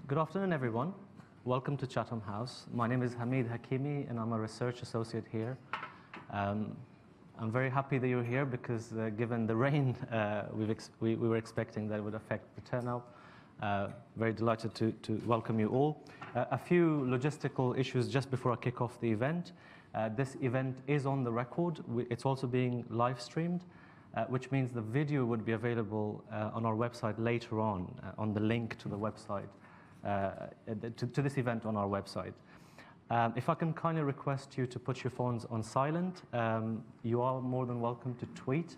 Good afternoon, everyone. Welcome to Chatham House. My name is Hamid Hakimi, and I'm a research associate here. I'm very happy that you're here because given the rain we were expecting that it would affect the turnout. Very delighted to welcome you all. A few logistical issues just before I kick off the event. This event is on the record. It's also being live streamed, which means the video would be available on our website later on the link to the website, to this event on our website. If I can kindly request you to put your phones on silent, you are more than welcome to tweet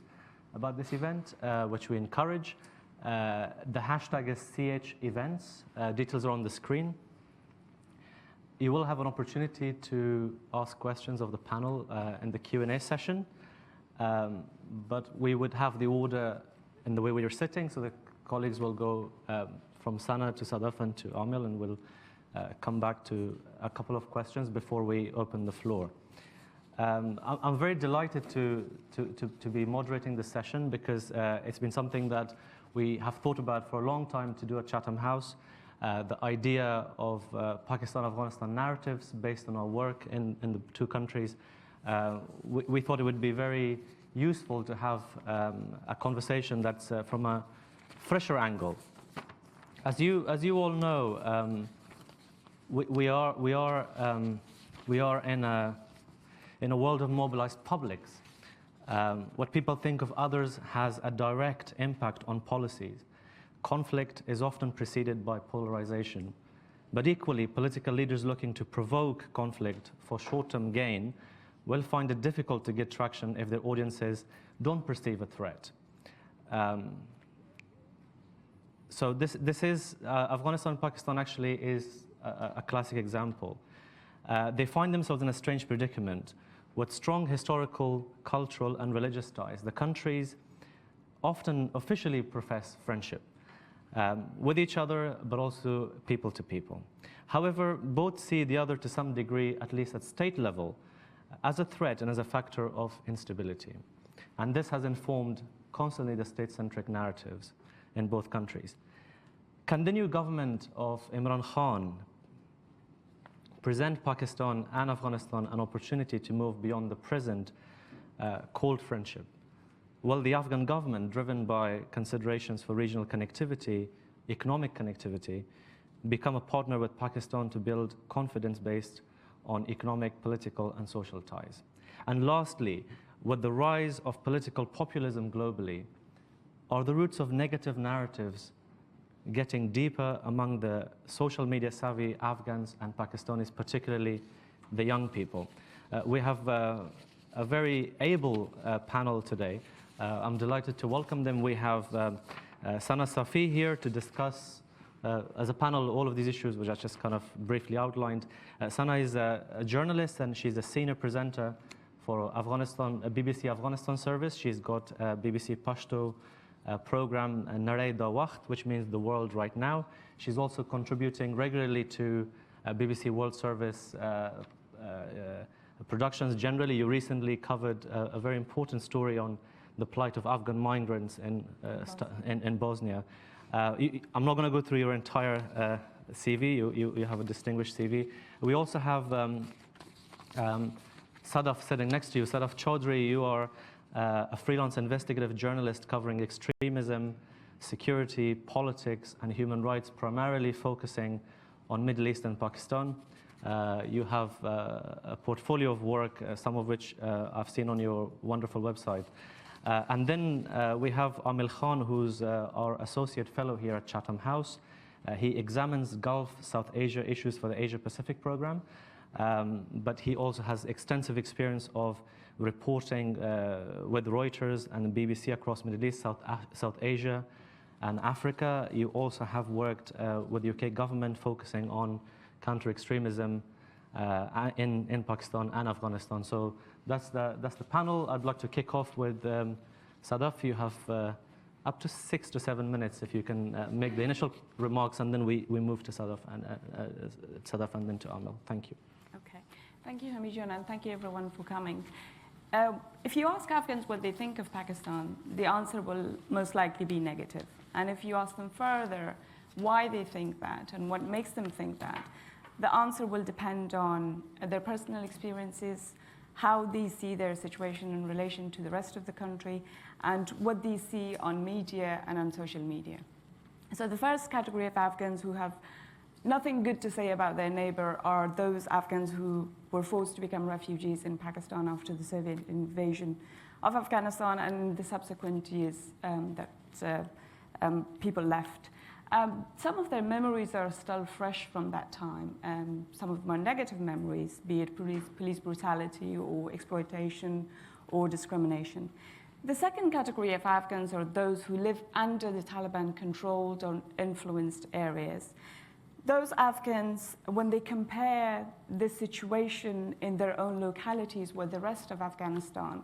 about this event, which we encourage. The hashtag is CHEvents. Details are on the screen. You will have an opportunity to ask questions of the panel in the Q&A session, but we would have the order in the way we are sitting, so the colleagues will go from Sana to Sadaf and to Amil, and we'll come back to a couple of questions before we open the floor. I'm very delighted to be moderating this session because it's been something that we have thought about for a long time to do at Chatham House. The idea of Pakistan-Afghanistan narratives based on our work in the two countries. We thought it would be very useful to have a conversation that's from a fresher angle. As you all know, we are in a world of mobilized publics. What people think of others has a direct impact on policies. Conflict is often preceded by polarization, but equally, political leaders looking to provoke conflict for short-term gain will find it difficult to get traction if their audiences don't perceive a threat. So this is, Afghanistan and Pakistan actually is a classic example. They find themselves in a strange predicament with strong historical, cultural, and religious ties. The countries often officially profess friendship with each other, but also people to people. However, both see the other to some degree, at least at state level, as a threat and as a factor of instability. And this has informed constantly the state-centric narratives in both countries. Can the new government of Imran Khan present Pakistan and Afghanistan an opportunity to move beyond the present cold friendship? Will the Afghan government, driven by considerations for regional connectivity, economic connectivity, become a partner with Pakistan to build confidence based on economic, political, and social ties? And lastly, with the rise of political populism globally, are the roots of negative narratives getting deeper among the social media savvy Afghans and Pakistanis, particularly the young people? We have a very able panel today. I'm delighted to welcome them. We have Sana Safi here to discuss as a panel all of these issues which I just kind of briefly outlined. Sana is a journalist and she's a senior presenter for Afghanistan, a BBC Afghanistan service. She's got a BBC Pashto program, Narey Da Waqt, which means the world right now. She's also contributing regularly to BBC World Service productions. Generally, you recently covered a very important story on the plight of Afghan migrants in Bosnia. I'm not going to go through your entire CV. You have a distinguished CV. We also have Sadaf sitting next to you. Sadaf Chaudhry, you are a freelance investigative journalist covering extremism, security, politics, and human rights, primarily focusing on Middle East and Pakistan. You have a portfolio of work, some of which I've seen on your wonderful website. And then we have Amil Khan, who's our associate fellow here at Chatham House. He examines Gulf South Asia issues for the Asia Pacific program, but he also has extensive experience of reporting with Reuters and the BBC across Middle East, South Asia, and Africa. You also have worked with the UK government focusing on counter-extremism in Pakistan and Afghanistan. So that's the panel. I'd like to kick off with Sadaf. You have up to 6 to 7 minutes if you can make the initial remarks, and then we move to Sadaf and then to Amil. Thank you. Okay. Thank you, Hamid, and thank you everyone for coming. If you ask Afghans what they think of Pakistan, the answer will most likely be negative. And if you ask them further why they think that and what makes them think that, the answer will depend on their personal experiences, how they see their situation in relation to the rest of the country, and what they see on media and on social media. So the first category of Afghans who have nothing good to say about their neighbor are those Afghans who were forced to become refugees in Pakistan after the Soviet invasion of Afghanistan and the subsequent years that people left. Some of their memories are still fresh from that time. Some of them are negative memories, be it police brutality or exploitation or discrimination. The second category of Afghans are those who live under the Taliban-controlled or influenced areas. Those Afghans, when they compare the situation in their own localities with the rest of Afghanistan,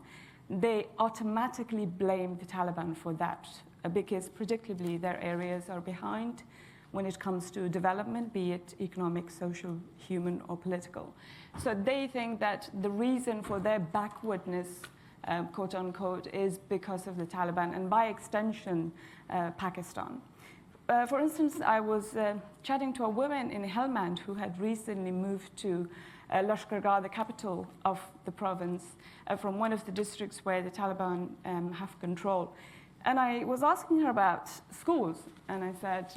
they automatically blame the Taliban for that, because predictably their areas are behind when it comes to development, be it economic, social, human, or political. So they think that the reason for their backwardness, quote unquote, is because of the Taliban and by extension, Pakistan. For instance, I was chatting to a woman in Helmand who had recently moved to Lashkargah, the capital of the province, from one of the districts where the Taliban have control. And I was asking her about schools, and I said,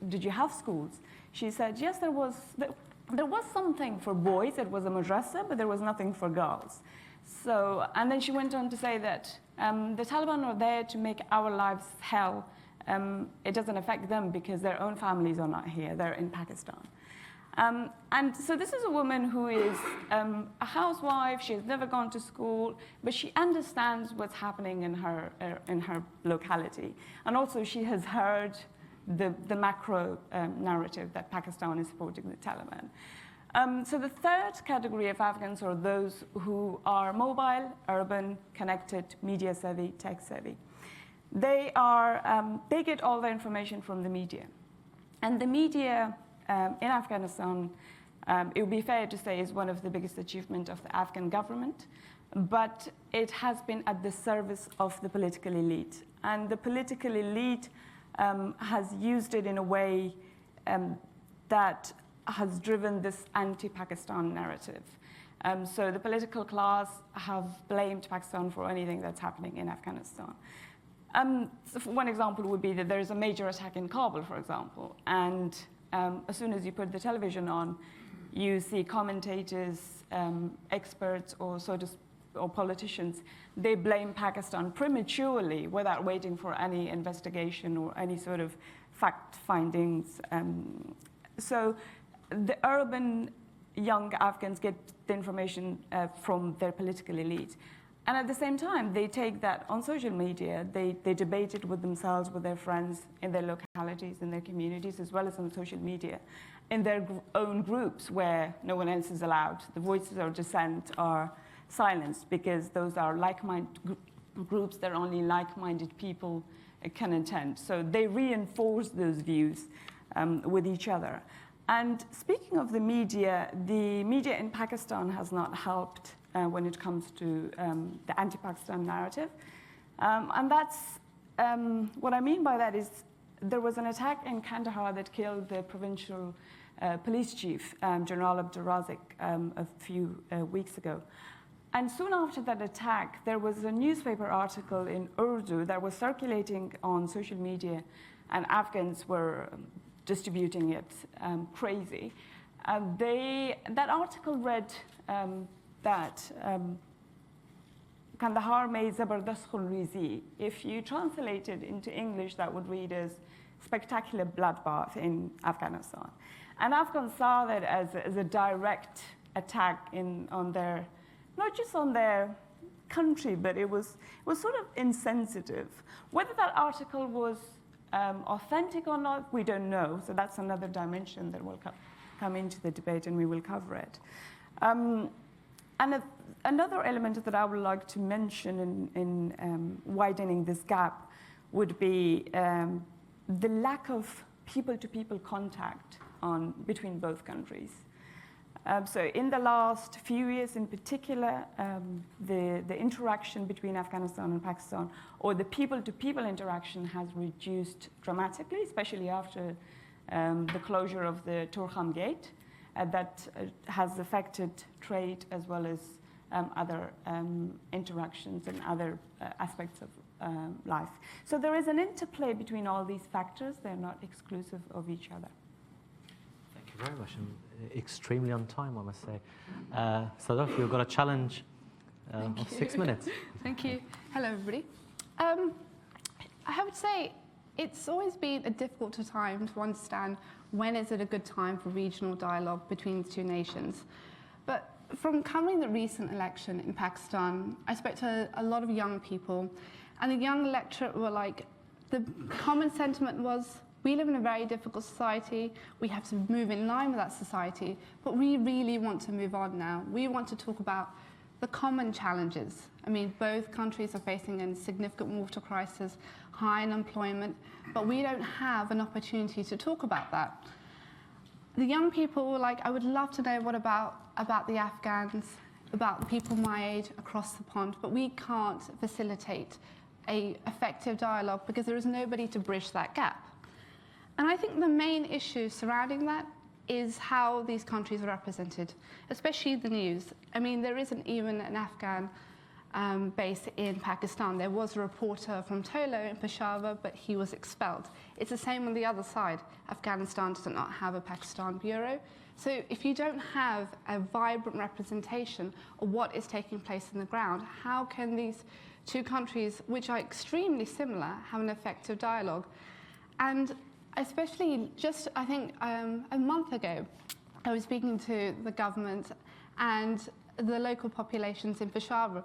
did you have schools? She said, yes, there was something for boys. It was a madrasa, but there was nothing for girls. So, and then she went on to say that the Taliban are there to make our lives hell. It doesn't affect them because their own families are not here. They're in Pakistan. And so this is a woman who is a housewife. She has never gone to school, but she understands what's happening in her locality. And also she has heard the macro narrative that Pakistan is supporting the Taliban. So the third category of Afghans are those who are mobile, urban, connected, media savvy, tech savvy. They get all their information from the media. And the media in Afghanistan, it would be fair to say, is one of the biggest achievements of the Afghan government, but it has been at the service of the political elite. And the political elite has used it in a way that has driven this anti-Pakistan narrative. So the political class have blamed Pakistan for anything that's happening in Afghanistan. So one example would be that there is a major attack in Kabul, for example, and as soon as you put the television on, you see commentators, experts, or politicians. They blame Pakistan prematurely without waiting for any investigation or any sort of fact findings. So the urban young Afghans get the information from their political elite. And at the same time, they take that on social media, they debate it with themselves, with their friends, in their localities, in their communities, as well as on social media, in their own groups where no one else is allowed. The voices of dissent are silenced because those are like-minded groups that only like-minded people can attend. So they reinforce those views with each other. And speaking of the media in Pakistan has not helped when it comes to the anti-Pakistan narrative. And that's, what I mean by that is there was an attack in Kandahar that killed the provincial police chief, General Abdul Razik, a few weeks ago. And soon after that attack, there was a newspaper article in Urdu that was circulating on social media, and Afghans were distributing it crazy. That article read that Kandahar mein zabardast khunrizi. If you translate it into English, that would read as spectacular bloodbath in Afghanistan. And Afghans saw that as a direct attack on their, not just on their country, but it was sort of insensitive. Whether that article was authentic or not, we don't know. So that's another dimension that will come into the debate, and we will cover it. And another element that I would like to mention in widening this gap would be the lack of people-to-people contact between both countries. So in the last few years in particular, the interaction between Afghanistan and Pakistan, or the people-to-people interaction, has reduced dramatically, especially after the closure of the Turkham Gate that has affected trade as well as other interactions and other aspects of life. So there is an interplay between all these factors. They're not exclusive of each other. Thank you very much, and extremely on time, I must say. Sadaf, you've got a challenge of 6 minutes. Thank you. Hello, everybody. I would say it's always been a difficult time to understand when is it a good time for regional dialogue between the two nations. But from covering the recent election in Pakistan, I spoke to a lot of young people, and the young electorate were like, the common sentiment was, we live in a very difficult society, we have to move in line with that society, but we really want to move on now. We want to talk about the common challenges. I mean, both countries are facing a significant water crisis, high unemployment, but we don't have an opportunity to talk about that. The young people were like, I would love to know what about the Afghans, about the people my age across the pond, but we can't facilitate an effective dialogue because there is nobody to bridge that gap. And I think the main issue surrounding that is how these countries are represented, especially the news. I mean, there isn't even an Afghan base in Pakistan. There was a reporter from Tolo in Peshawar, but he was expelled. It's the same on the other side. Afghanistan does not have a Pakistan bureau. So if you don't have a vibrant representation of what is taking place on the ground, how can these two countries, which are extremely similar, have an effective dialogue? And especially just, I think, a month ago, I was speaking to the government and the local populations in Peshawar.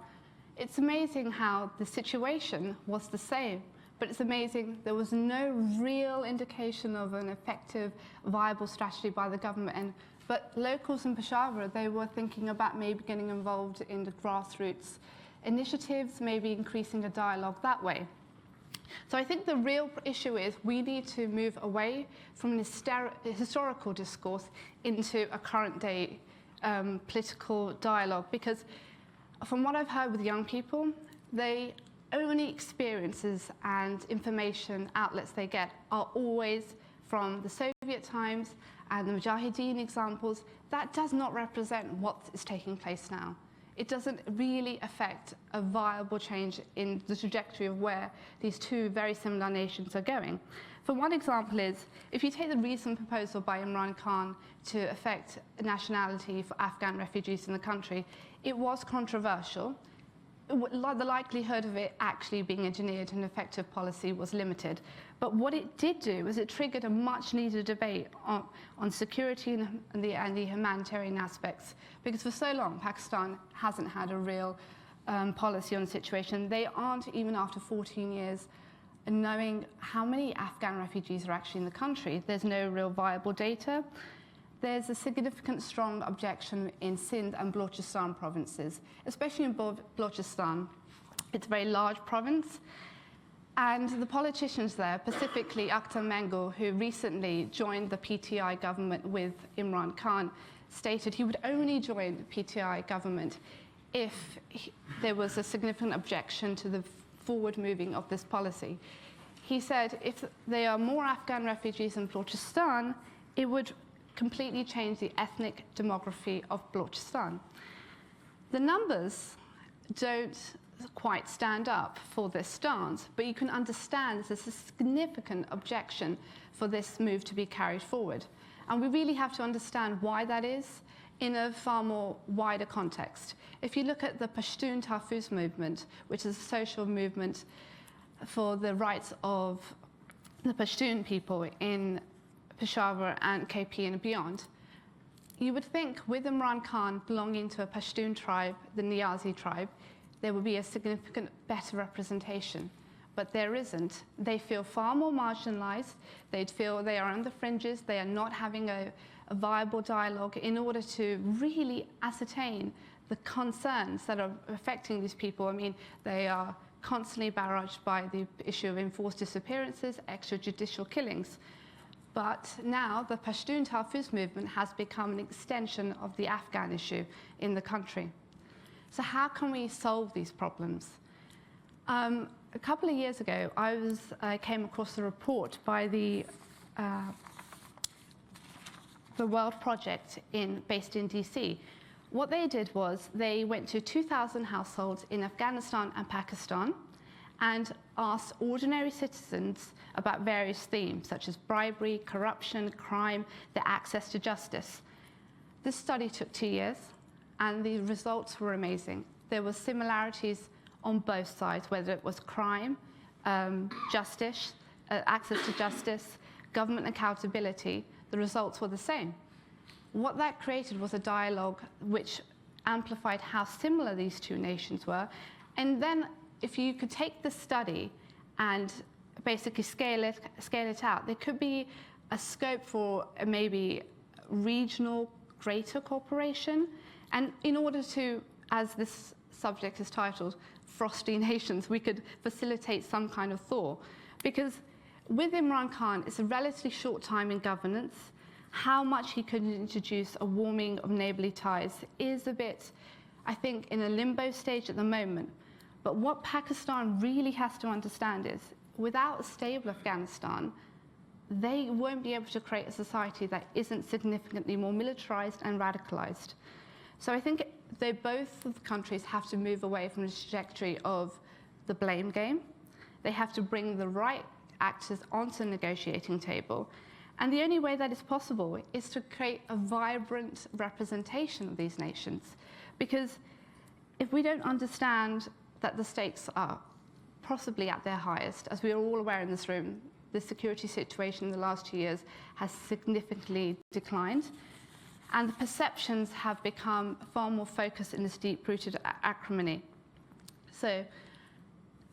It's amazing how the situation was the same, but it's amazing there was no real indication of an effective, viable strategy by the government. But locals in Peshawar, they were thinking about maybe getting involved in the grassroots initiatives, maybe increasing a dialogue that way. So I think the real issue is we need to move away from an historical discourse into a current day political dialogue, because from what I've heard with young people, the only experiences and information outlets they get are always from the Soviet times and the Mujahideen examples. That does not represent what is taking place now. It doesn't really affect a viable change in the trajectory of where these two very similar nations are going. For one example is, if you take the recent proposal by Imran Khan to affect nationality for Afghan refugees in the country, it was controversial. The likelihood of it actually being engineered and effective policy was limited. But what it did do was it triggered a much needed debate on security and the humanitarian aspects. Because for so long, Pakistan hasn't had a real policy on the situation. They aren't, even after 14 years, knowing how many Afghan refugees are actually in the country. There's no real viable data. There's a significant strong objection in Sindh and Balochistan provinces, especially in Balochistan. It's a very large province. And the politicians there, specifically Akhtar Mengal, who recently joined the PTI government with Imran Khan, stated he would only join the PTI government if there was a significant objection to the forward moving of this policy. He said if there are more Afghan refugees in Balochistan, it would completely change the ethnic demography of Balochistan. The numbers don't quite stand up for this stance, but you can understand there's a significant objection for this move to be carried forward. And we really have to understand why that is in a far more wider context. If you look at the Pashtun Tahfuz movement, which is a social movement for the rights of the Pashtun people in Peshawar and KP and beyond, you would think with Imran Khan belonging to a Pashtun tribe, the Niazi tribe, there would be a significant better representation. But there isn't. They feel far more marginalized. They feel they are on the fringes. They are not having a viable dialogue in order to really ascertain the concerns that are affecting these people. I mean, they are constantly barraged by the issue of enforced disappearances, extrajudicial killings. But now the Pashtun Tahfuz movement has become an extension of the Afghan issue in the country. So how can we solve these problems? A couple of years ago, I came across a report by the the World Project based in DC. What they did was they went to 2,000 households in Afghanistan and Pakistan and asked ordinary citizens about various themes such as bribery, corruption, crime, their access to justice. This study took 2 years and the results were amazing. There were similarities on both sides, whether it was crime, justice, access to justice, government accountability. The results were the same. What that created was a dialogue which amplified how similar these two nations were. And then if you could take the study and basically scale it out, there could be a scope for maybe regional greater cooperation. And in order to, as this subject is titled, Frosty Nations, we could facilitate some kind of thaw. Because with Imran Khan, it's a relatively short time in governance. How much he could introduce a warming of neighbourly ties is a bit, I think, in a limbo stage at the moment. But what Pakistan really has to understand is, without a stable Afghanistan, they won't be able to create a society that isn't significantly more militarized and radicalized. So I think both of the countries have to move away from the trajectory of the blame game. They have to bring the right actors onto the negotiating table. And the only way that is possible is to create a vibrant representation of these nations. Because if we don't understand that the stakes are possibly at their highest, as we are all aware in this room, the security situation in the last 2 years has significantly declined, and the perceptions have become far more focused in this deep-rooted acrimony. So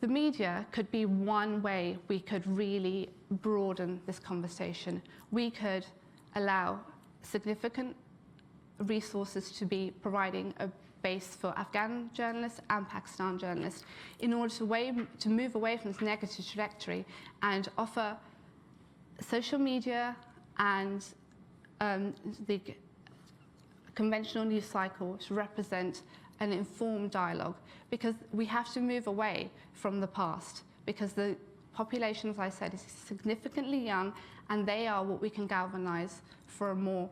the media could be one way we could really broaden this conversation. We could allow significant resources to be providing a base for Afghan journalists and Pakistan journalists in order to move away from this negative trajectory and offer social media and the conventional news cycle to represent an informed dialogue, because we have to move away from the past, because the population, as I said, is significantly young, and they are what we can galvanize for a more,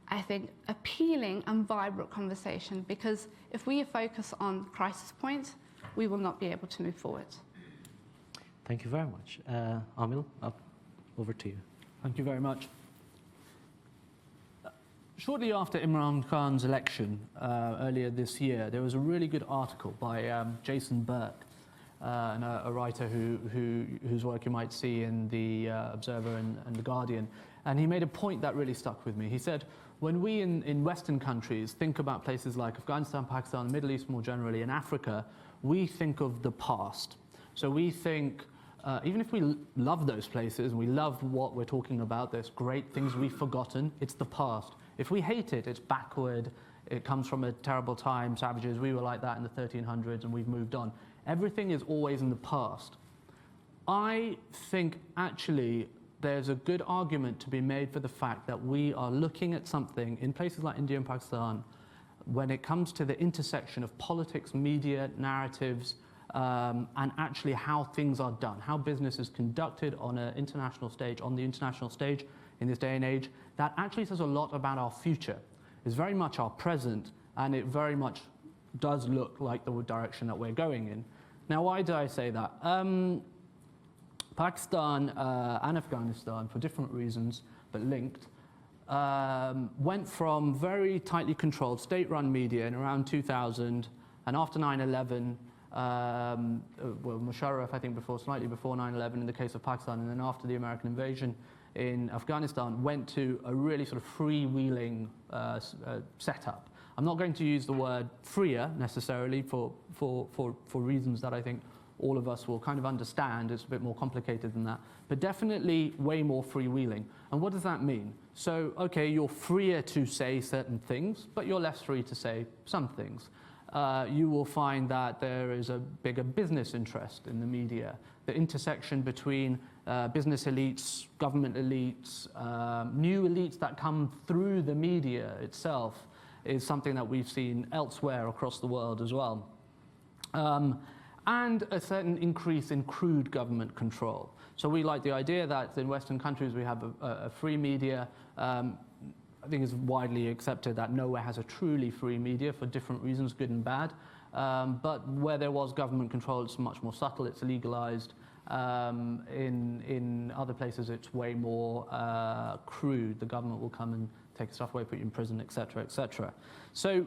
I think, appealing and vibrant conversation, because if we focus on crisis points, we will not be able to move forward. Thank you very much. Amil, over to you. Thank you very much. Shortly after Imran Khan's election earlier this year, there was a really good article by Jason Burke, and a writer whose work you might see in The Observer and The Guardian. And he made a point that really stuck with me. He said, when we in Western countries think about places like Afghanistan, Pakistan, the Middle East more generally, and Africa, we think of the past. So we think, even if we love those places and we love what we're talking about, there's great things we've forgotten, it's the past. If we hate it, it's backward, it comes from a terrible time, savages, we were like that in the 1300s and we've moved on. Everything is always in the past. I think actually there's a good argument to be made for the fact that we are looking at something in places like India and Pakistan when it comes to the intersection of politics, media, narratives, and actually how things are done, how business is conducted on the international stage in this day and age. That actually says a lot about our future. It's very much our present, and it very much does look like the direction that we're going in. Now, why do I say that? Pakistan and Afghanistan, for different reasons, but linked, went from very tightly controlled state-run media in around 2000, and after 9/11, well, Musharraf, I think slightly before 9/11 in the case of Pakistan, and then after the American invasion in Afghanistan, went to a really sort of freewheeling setup. I'm not going to use the word freer necessarily for reasons that I think all of us will kind of understand. It's a bit more complicated than that, but definitely way more freewheeling. And what does that mean? So, okay, you're freer to say certain things, but you're less free to say some things. You will find that there is a bigger business interest in the media. The intersection between business elites, government elites, new elites that come through the media itself is something that we've seen elsewhere across the world as well. And a certain increase in crude government control. So we like the idea that in Western countries we have a free media. I think it's widely accepted that nowhere has a truly free media for different reasons, good and bad. But where there was government control, it's much more subtle, it's legalized. In other places, it's way more crude. The government will come and take stuff away, put you in prison, et cetera, et cetera. So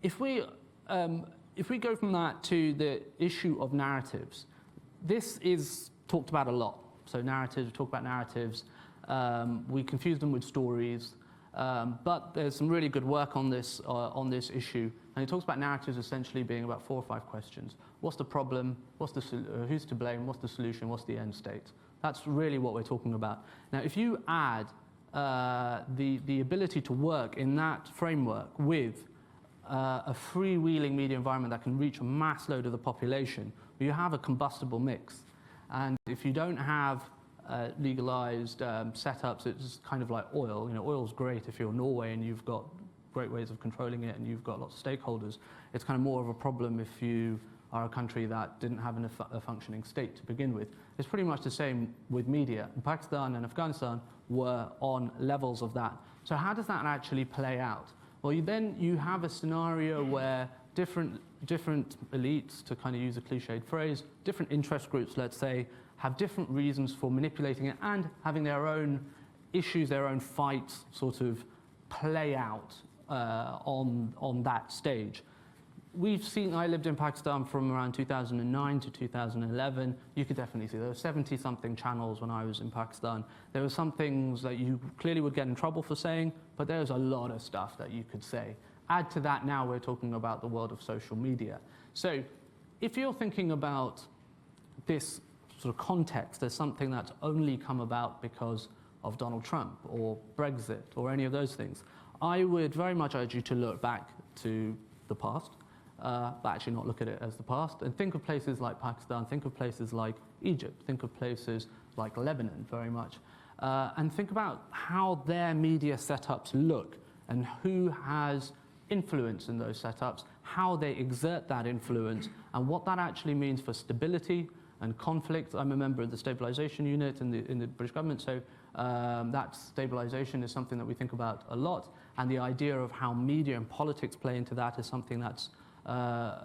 if we go from that to the issue of narratives, this is talked about a lot. So narratives, we talk about narratives. We confuse them with stories. But there's some really good work on this issue, and it talks about narratives essentially being about 4 or 5 questions. What's the problem? Who's to blame? What's the solution? What's the end state? That's really what we're talking about. Now, if you add the ability to work in that framework with a freewheeling media environment that can reach a mass load of the population, you have a combustible mix. And if you don't have legalized setups, it's kind of like oil. You know, oil's great if you're Norway and you've got great ways of controlling it and you've got lots of stakeholders. It's kind of more of a problem if you are a country that didn't have a functioning state to begin with. It's pretty much the same with media. Pakistan and Afghanistan were on levels of that. So how does that actually play out? Well, you have a scenario where different elites, to kind of use a cliched phrase, different interest groups, let's say, have different reasons for manipulating it and having their own issues, their own fights sort of play out on that stage. We've seen, I lived in Pakistan from around 2009 to 2011. You could definitely see there were 70-something channels when I was in Pakistan. There were some things that you clearly would get in trouble for saying, but there's a lot of stuff that you could say. Add to that now we're talking about the world of social media. So if you're thinking about this sort of context as something that's only come about because of Donald Trump or Brexit or any of those things, I would very much urge you to look back to the past, but actually not look at it as the past, and think of places like Pakistan, think of places like Egypt, think of places like Lebanon very much, and think about how their media setups look and who has influence in those setups, how they exert that influence, and what that actually means for stability and conflict. I'm a member of the stabilization unit in the British government, so that stabilization is something that we think about a lot, and the idea of how media and politics play into that is something that's that's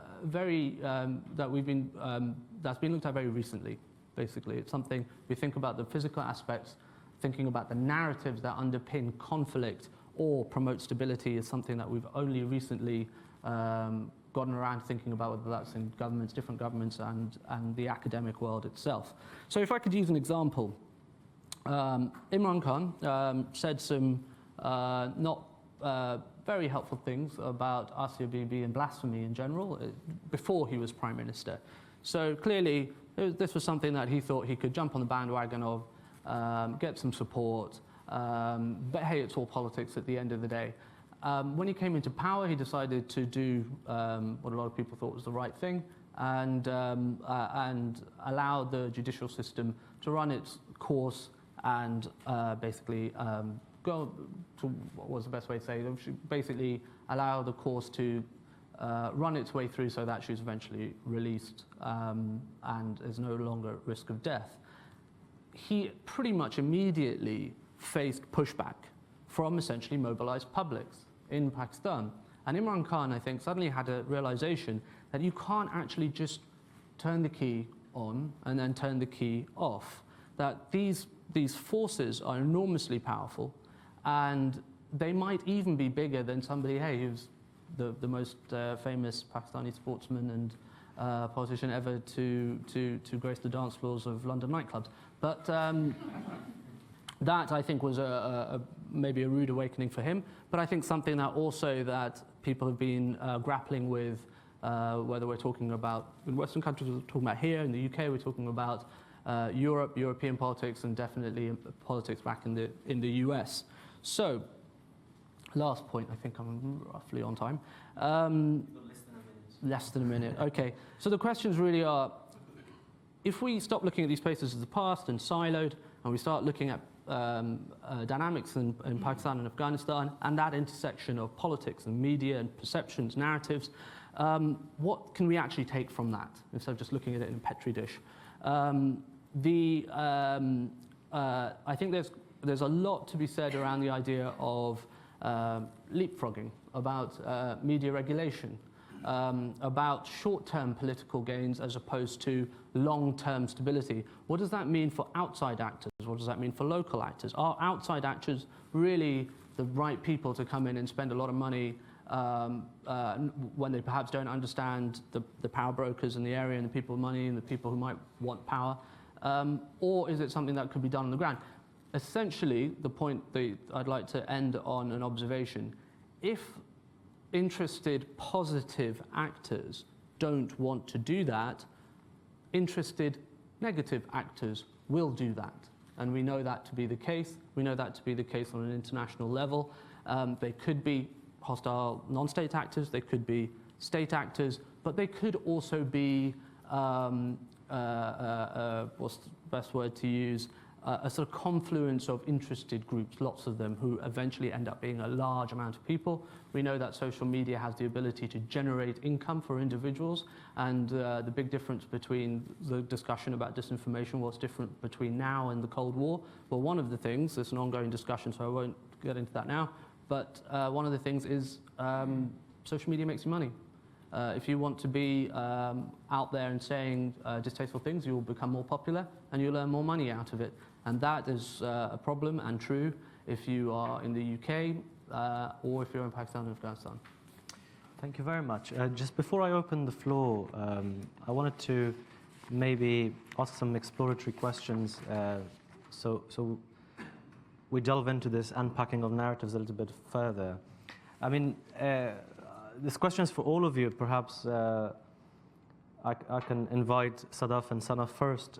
been looked at very recently. Basically, it's something we think about the physical aspects, thinking about the narratives that underpin conflict or promote stability is something that we've only recently gotten around thinking about, whether that's in governments, different governments, and the academic world itself. So if I could use an example, Imran Khan said some not very helpful things about Asia Bibi and blasphemy in general before he was Prime Minister. So clearly, this was something that he thought he could jump on the bandwagon of, get some support, but hey, it's all politics at the end of the day. When he came into power, he decided to do what a lot of people thought was the right thing, and allow the judicial system to run its course and basically go to, what was the best way to say it? Basically allow the course to run its way through so that she was eventually released and is no longer at risk of death. He pretty much immediately faced pushback from essentially mobilized publics in Pakistan. And Imran Khan, I think, suddenly had a realization that you can't actually just turn the key on and then turn the key off. That these forces are enormously powerful, and they might even be bigger than somebody, hey, who's the most famous Pakistani sportsman and politician ever to grace the dance floors of London nightclubs. But that, I think, was maybe a rude awakening for him, but I think something that also that people have been grappling with, whether we're talking about in Western countries, we're talking about here, in the UK, we're talking about European politics, and definitely politics back in the US. So, last point, I think I'm roughly on time. Less than a minute, okay. So the questions really are, if we stop looking at these places as the past and siloed, and we start looking at dynamics in Pakistan and Afghanistan, and that intersection of politics and media and perceptions, narratives, what can we actually take from that, instead of just looking at it in a Petri dish? I think there's there's a lot to be said around the idea of leapfrogging, about media regulation, about short-term political gains as opposed to long-term stability. What does that mean for outside actors? What does that mean for local actors? Are outside actors really the right people to come in and spend a lot of money when they perhaps don't understand the power brokers in the area and the people with money and the people who might want power? Or is it something that could be done on the ground? Essentially, the point that I'd like to end on an observation. If interested, positive actors don't want to do that, interested, negative actors will do that. And we know that to be the case. We know that to be the case on an international level. They could be hostile non-state actors, they could be state actors, but they could also be, what's the best word to use, a sort of confluence of interested groups, lots of them, who eventually end up being a large amount of people. We know that social media has the ability to generate income for individuals, and the big difference between the discussion about disinformation, what's different between now and the Cold War. Well, one of the things, there's an ongoing discussion, so I won't get into that now, but one of the things is social media makes you money. If you want to be out there and saying distasteful things, you will become more popular and you'll earn more money out of it. And that is a problem and true if you are in the UK or if you're in Pakistan and Afghanistan. Thank you very much. Just before I open the floor, I wanted to maybe ask some exploratory questions so we delve into this unpacking of narratives a little bit further. I mean, this question is for all of you. Perhaps I can invite Sadaf and Sana first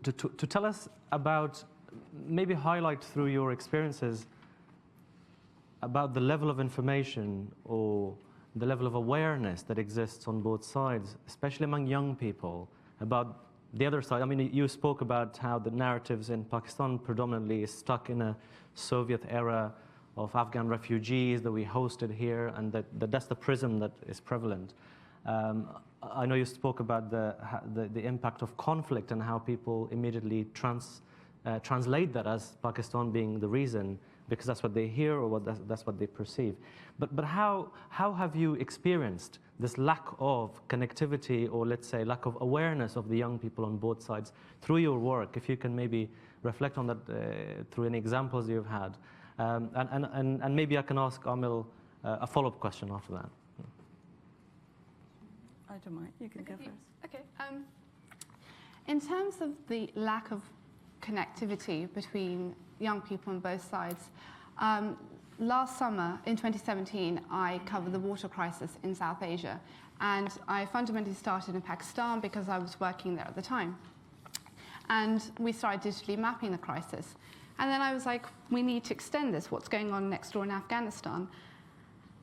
to tell us about, maybe highlight through your experiences about the level of information or the level of awareness that exists on both sides, especially among young people, about the other side. I mean, you spoke about how the narratives in Pakistan predominantly is stuck in a Soviet era of Afghan refugees that we hosted here, and that's the prism that is prevalent. I know you spoke about the impact of conflict and how people immediately translate that as Pakistan being the reason, because that's what they hear or that's what they perceive. But how have you experienced this lack of connectivity, or let's say lack of awareness of the young people on both sides through your work? If you can maybe reflect on that through any examples you've had. And maybe I can ask Amil a follow-up question after that. I don't mind. You can go first. Okay. In terms of the lack of connectivity between young people on both sides, last summer, in 2017, I covered the water crisis in South Asia. And I fundamentally started in Pakistan because I was working there at the time. And we started digitally mapping the crisis. And then I was like, we need to extend this. What's going on next door in Afghanistan?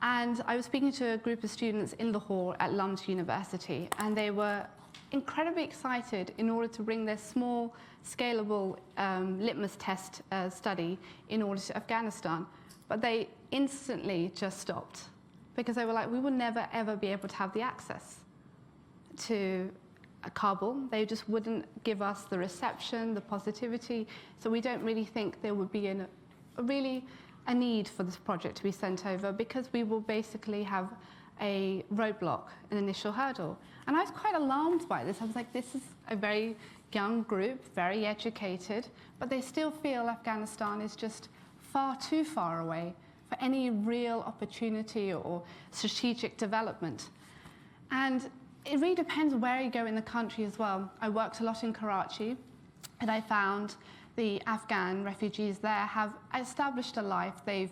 And I was speaking to a group of students in Lahore at Lund University, and they were incredibly excited in order to bring their small, scalable litmus test study in order to Afghanistan. But they instantly just stopped because they were like, we will never, ever be able to have the access to Kabul. They just wouldn't give us the reception, the positivity. So we don't really think there would be a need for this project to be sent over, because we will basically have a roadblock, an initial hurdle. And I was quite alarmed by this. I was like, this is a very young group, very educated, but they still feel Afghanistan is just far too far away for any real opportunity or strategic development. And it really depends where you go in the country as well. I worked a lot in Karachi, and I found the Afghan refugees there have established a life. They've,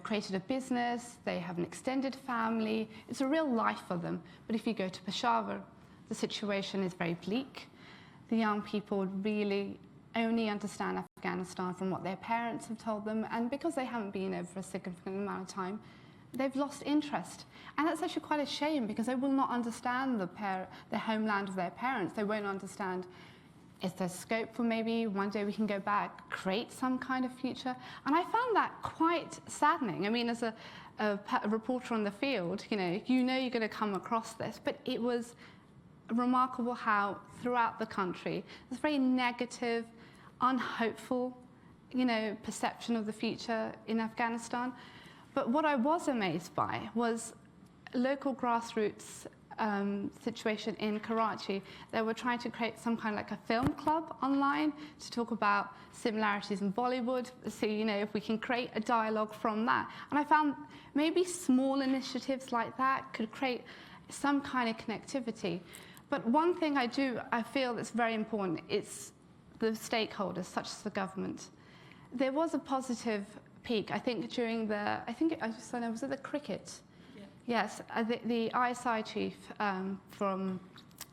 created a business. They have an extended family. It's a real life for them. But if you go to Peshawar, the situation is very bleak. The young people really only understand Afghanistan from what their parents have told them, and because they haven't been over for a significant amount of time, they've lost interest. And that's actually quite a shame, because they will not understand the homeland of their parents. They won't understand, is there scope for maybe one day we can go back, create some kind of future? And I found that quite saddening. I mean, as a reporter on the field, you know you're going to come across this, but it was remarkable how throughout the country, there's very negative, unhopeful perception of the future in Afghanistan. But what I was amazed by was local grassroots situation in Karachi. They were trying to create some kind of like a film club online to talk about similarities in Bollywood, see, if we can create a dialogue from that. And I found maybe small initiatives like that could create some kind of connectivity. But one thing I feel that's very important is the stakeholders, such as the government. There was a positive peak, I think, during was it the cricket? Yes, the ISI chief from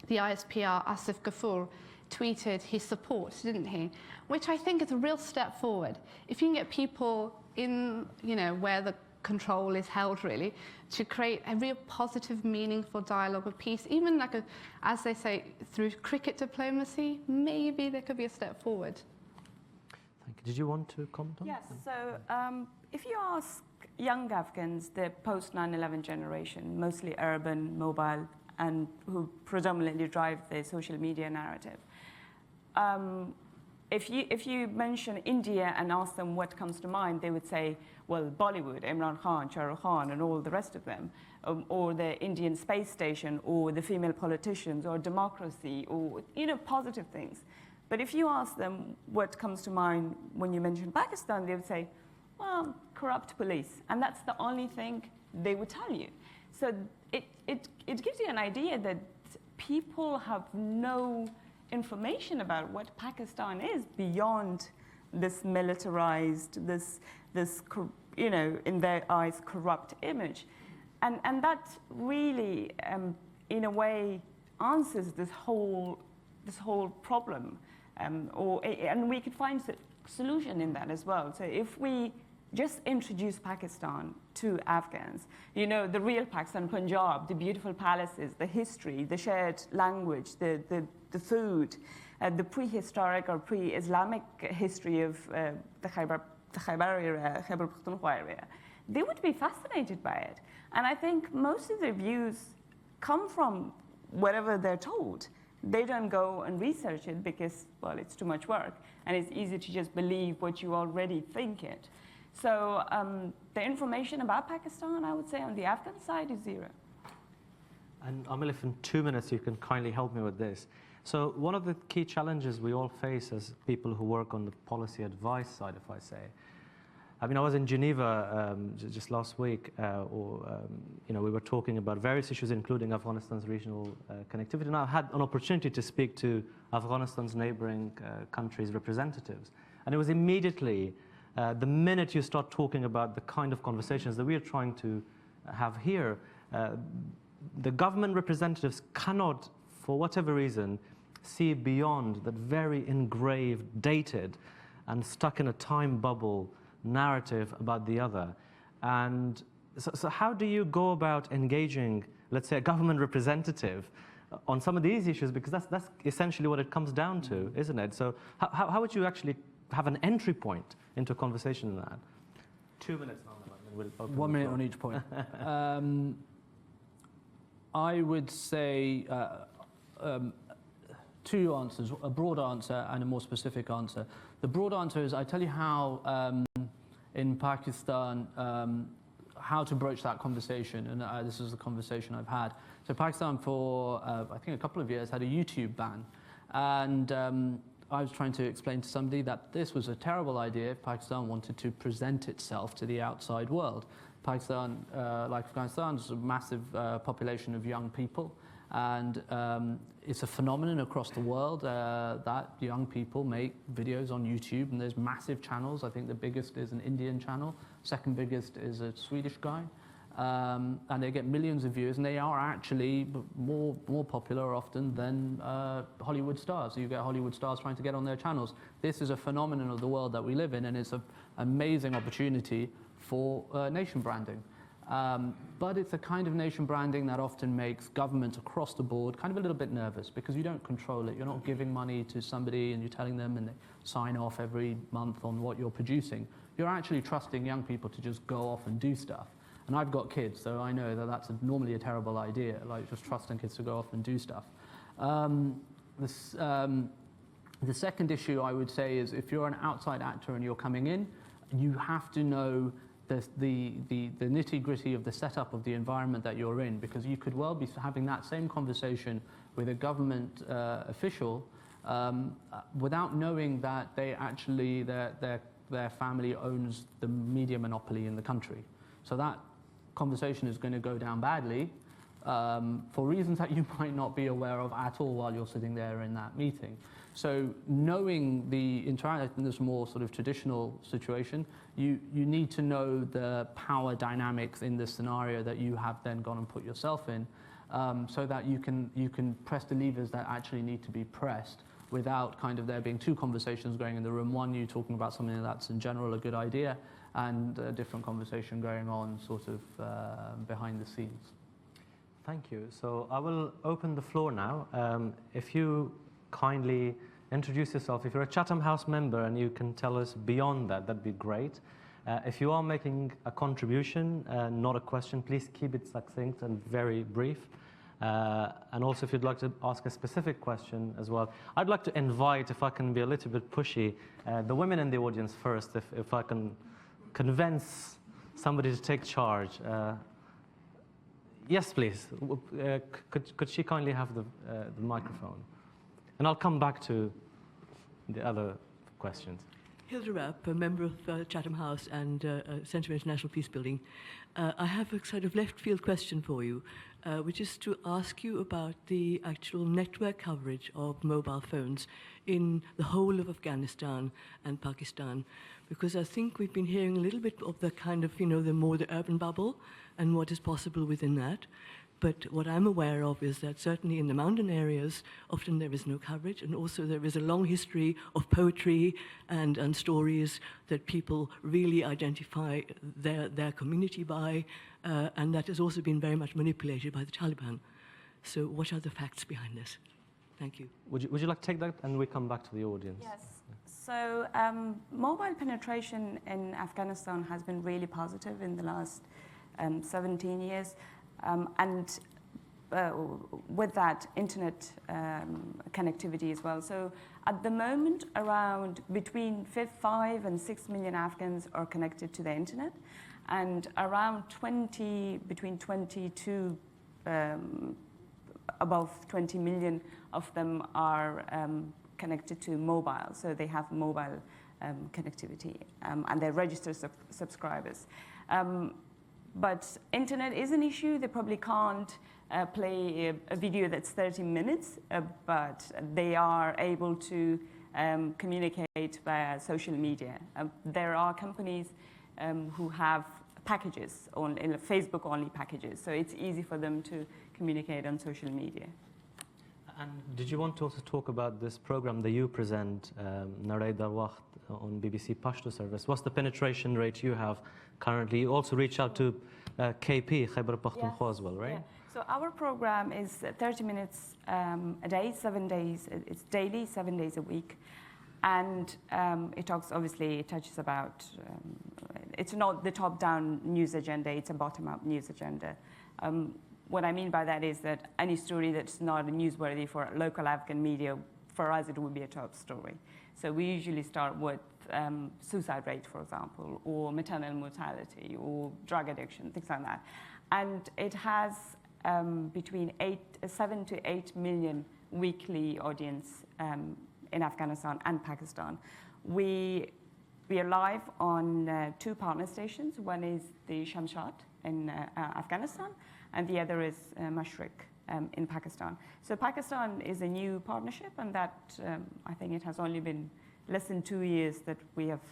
the ISPR, Asif Ghafoor, tweeted his support, didn't he? Which I think is a real step forward. If you can get people in, where the control is held, really, to create a real positive, meaningful dialogue of peace, even like as they say, through cricket diplomacy, maybe there could be a step forward. Thank you. Did you want to comment on that? Yes, so if you ask young Afghans, the post-9/11 generation, mostly urban, mobile, and who predominantly drive the social media narrative. If you mention India and ask them what comes to mind, they would say, well, Bollywood, Imran Khan, Shah Rukh Khan, and all the rest of them, or the Indian space station, or the female politicians, or democracy, or positive things. But if you ask them what comes to mind when you mention Pakistan, they would say, well, corrupt police. And that's the only thing they would tell you. So it gives you an idea that people have no information about what Pakistan is beyond this militarized, this in their eyes, corrupt image. And that really, in a way, answers this whole problem. And we could find a solution in that as well. So if we just introduce Pakistan to Afghans, the real Pakistan, Punjab, the beautiful palaces, the history, the shared language, the food, the prehistoric or pre-Islamic history of the Khyber area, Khyber Pakhtunkhwa area, they would be fascinated by it. And I think most of their views come from whatever they're told. They don't go and research it because, well, it's too much work, and it's easy to just believe what you already think it. So the information about Pakistan, I would say, on the Afghan side is zero. And Amil, if in 2 minutes you can kindly help me with this. So one of the key challenges we all face as people who work on the policy advice side, if I say, I mean, I was in Geneva just last week, we were talking about various issues, including Afghanistan's regional connectivity. And I had an opportunity to speak to Afghanistan's neighboring countries' representatives. And it was immediately, the minute you start talking about the kind of conversations that we are trying to have here, the government representatives cannot, for whatever reason, see beyond that very engraved, dated, and stuck in a time bubble narrative about the other. And so how do you go about engaging, let's say, a government representative on some of these issues? Because that's essentially what it comes down to, isn't it? So how would you actually have an entry point into a conversation in that? 2 minutes on that, and we'll open 1 minute on each point. I would say two answers, a broad answer and a more specific answer. The broad answer is I tell you how in Pakistan, how to broach that conversation, and this is the conversation I've had. So Pakistan for, I think a couple of years, had a YouTube ban, and I was trying to explain to somebody that this was a terrible idea if Pakistan wanted to present itself to the outside world. Pakistan, like Afghanistan, is a massive population of young people, and it's a phenomenon across the world that young people make videos on YouTube, and there's massive channels. I think the biggest is an Indian channel, second biggest is a Swedish guy, and they get millions of views, and they are actually more popular often than Hollywood stars. So you get Hollywood stars trying to get on their channels. This is a phenomenon of the world that we live in, and it's an amazing opportunity for nation branding. But it's a kind of nation branding that often makes governments across the board kind of a little bit nervous because you don't control it. You're not giving money to somebody and you're telling them and they sign off every month on what you're producing. You're actually trusting young people to just go off and do stuff. And I've got kids, so I know that that's normally a terrible idea, like just trusting kids to go off and do stuff. The second issue I would say is if you're an outside actor and you're coming in, you have to know the nitty-gritty of the setup of the environment that you're in, because you could well be having that same conversation with a government official without knowing that they actually, their family owns the media monopoly in the country. So that conversation is going to go down badly for reasons that you might not be aware of at all while you're sitting there in that meeting. So knowing the interaction in this more sort of traditional situation, you need to know the power dynamics in this scenario that you have then gone and put yourself in, so that you can press the levers that actually need to be pressed without kind of there being two conversations going in the room. One, you talking about something that's in general a good idea, and a different conversation going on sort of behind the scenes. Thank you. So I will open the floor now. If you kindly introduce yourself. If you're a Chatham House member and you can tell us beyond that, that'd be great. If you are making a contribution, not a question, please keep it succinct and very brief. And also if you'd like to ask a specific question as well. I'd like to invite, if I can be a little bit pushy, the women in the audience first, if I can convince somebody to take charge. Yes, please. Could she kindly have the microphone? And I'll come back to the other questions. Hilda Rapp, a member of Chatham House and Centre for International Peacebuilding. I have a sort of left field question for you, which is to ask you about the actual network coverage of mobile phones in the whole of Afghanistan and Pakistan, because I think we've been hearing a little bit of the kind of, the urban bubble and what is possible within that. But what I'm aware of is that certainly in the mountain areas, often there is no coverage, and also there is a long history of poetry and stories that people really identify their community by, and that has also been very much manipulated by the Taliban. So what are the facts behind this? Thank you. Would you like to take that, and we come back to the audience? Yes. So mobile penetration in Afghanistan has been really positive in the last 17 years. And with that, internet connectivity as well. So at the moment, around between 5 and 6 million Afghans are connected to the internet, and around between 20 to above 20 million of them are connected to mobile. So they have mobile connectivity, and they're registered subscribers. But internet is an issue. They probably can't play a video that's 30 minutes, but they are able to communicate via social media. There are companies who have packages, Facebook-only packages, so it's easy for them to communicate on social media. And did you want to also talk about this program that you present, Narei Dar Waqt, on BBC Pashto service? What's the penetration rate you have currently? You also reach out to KP, Khyber Pakhtunkhwa as well, right? Yeah. So our program is 30 minutes a day, 7 days. It's daily, 7 days a week. And it touches about, it's not the top-down news agenda, it's a bottom-up news agenda. What I mean by that is that any story that's not newsworthy for local Afghan media, for us it would be a top story. So we usually start with suicide rate, for example, or maternal mortality, or drug addiction, things like that. And it has between 7 to 8 million weekly audience in Afghanistan and Pakistan. We are live on 2 partner stations. One is the Shamshat in Afghanistan, and the other is Mashriq in Pakistan. So Pakistan is a new partnership, and that I think it has only been less than 2 years that we have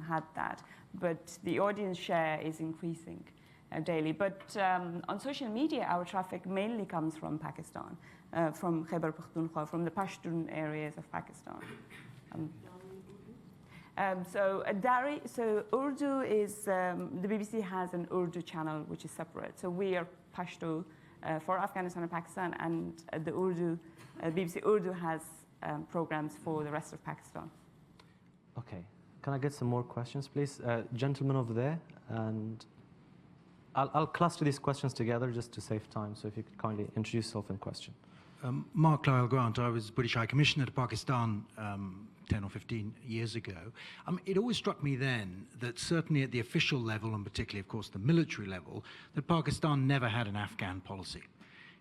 had that. But the audience share is increasing daily. But on social media, our traffic mainly comes from Pakistan, from Khyber Pakhtunkhwa, from the Pashtun areas of Pakistan. So Urdu is, the BBC has an Urdu channel which is separate. So we are Pashto for Afghanistan and Pakistan, and the BBC Urdu has programs for the rest of Pakistan. Okay. Can I get some more questions, please? Gentleman over there, and I'll cluster these questions together just to save time, so if you could kindly introduce yourself in question. Mark Lyle Grant. I was British High Commissioner to Pakistan 10 or 15 years ago. It always struck me then that certainly at the official level, and particularly, of course, the military level, that Pakistan never had an Afghan policy.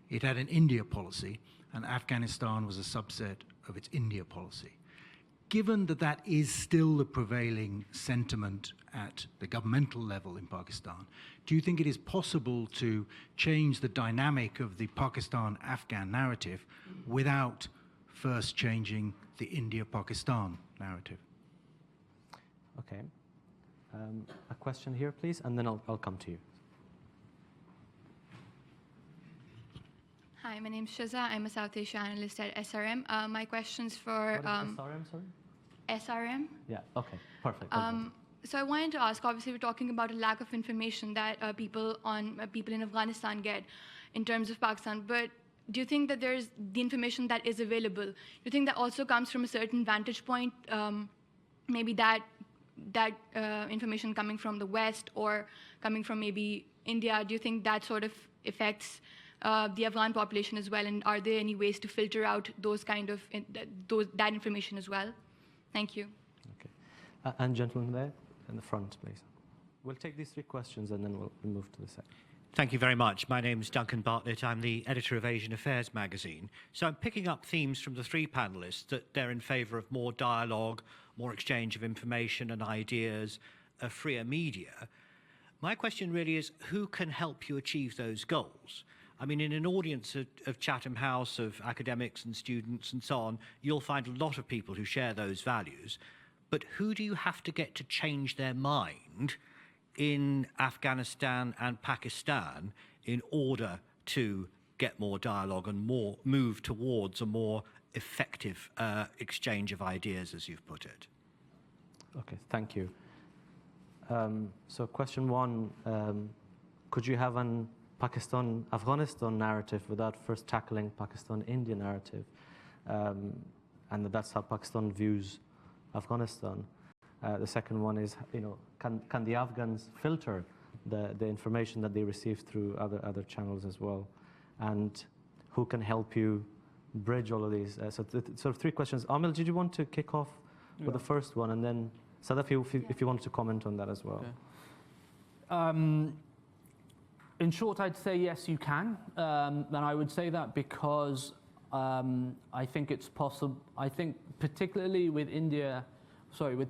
It had an India policy, and Afghanistan was a subset of its India policy. Given that that is still the prevailing sentiment at the governmental level in Pakistan, do you think it is possible to change the dynamic of the Pakistan-Afghan narrative without first changing the India-Pakistan narrative? Okay. A question here, please, and then I'll come to you. Hi, my name is Shaza. I'm a South Asia analyst at SRM. My question's for... SRM, sorry? SRM. Yeah, okay, perfect. So I wanted to ask, obviously we're talking about a lack of information that people in Afghanistan get in terms of Pakistan, but do you think that there's the information that is available? Do you think that also comes from a certain vantage point, maybe that information coming from the West or coming from maybe India? Do you think that sort of affects the Afghan population as well, and are there any ways to filter out those kind of that information as well? Thank you. Okay. And gentleman there in the front, please. We'll take these 3 questions and then we'll move to the second. Thank you very much. My name is Duncan Bartlett. I'm the editor of Asian Affairs magazine. So I'm picking up themes from the 3 panellists that they're in favour of more dialogue, more exchange of information and ideas, a freer media. My question really is, who can help you achieve those goals? I mean, in an audience of Chatham House, of academics and students and so on, you'll find a lot of people who share those values. But who do you have to get to change their mind in Afghanistan and Pakistan in order to get more dialogue and more move towards a more effective exchange of ideas, as you've put it? Okay, thank you. So question 1, could you have an Pakistan-Afghanistan narrative without first tackling Pakistan-India narrative? And that's how Pakistan views Afghanistan. The second one is, can the Afghans filter the information that they receive through other channels as well? And who can help you bridge all of these? So sort of 3 questions. Amil, did you want to kick off with the first one, and then Sadaf, if you wanted to comment on that as well? Okay. In short, I'd say yes, you can. And I would say that because I think it's possible. I think particularly with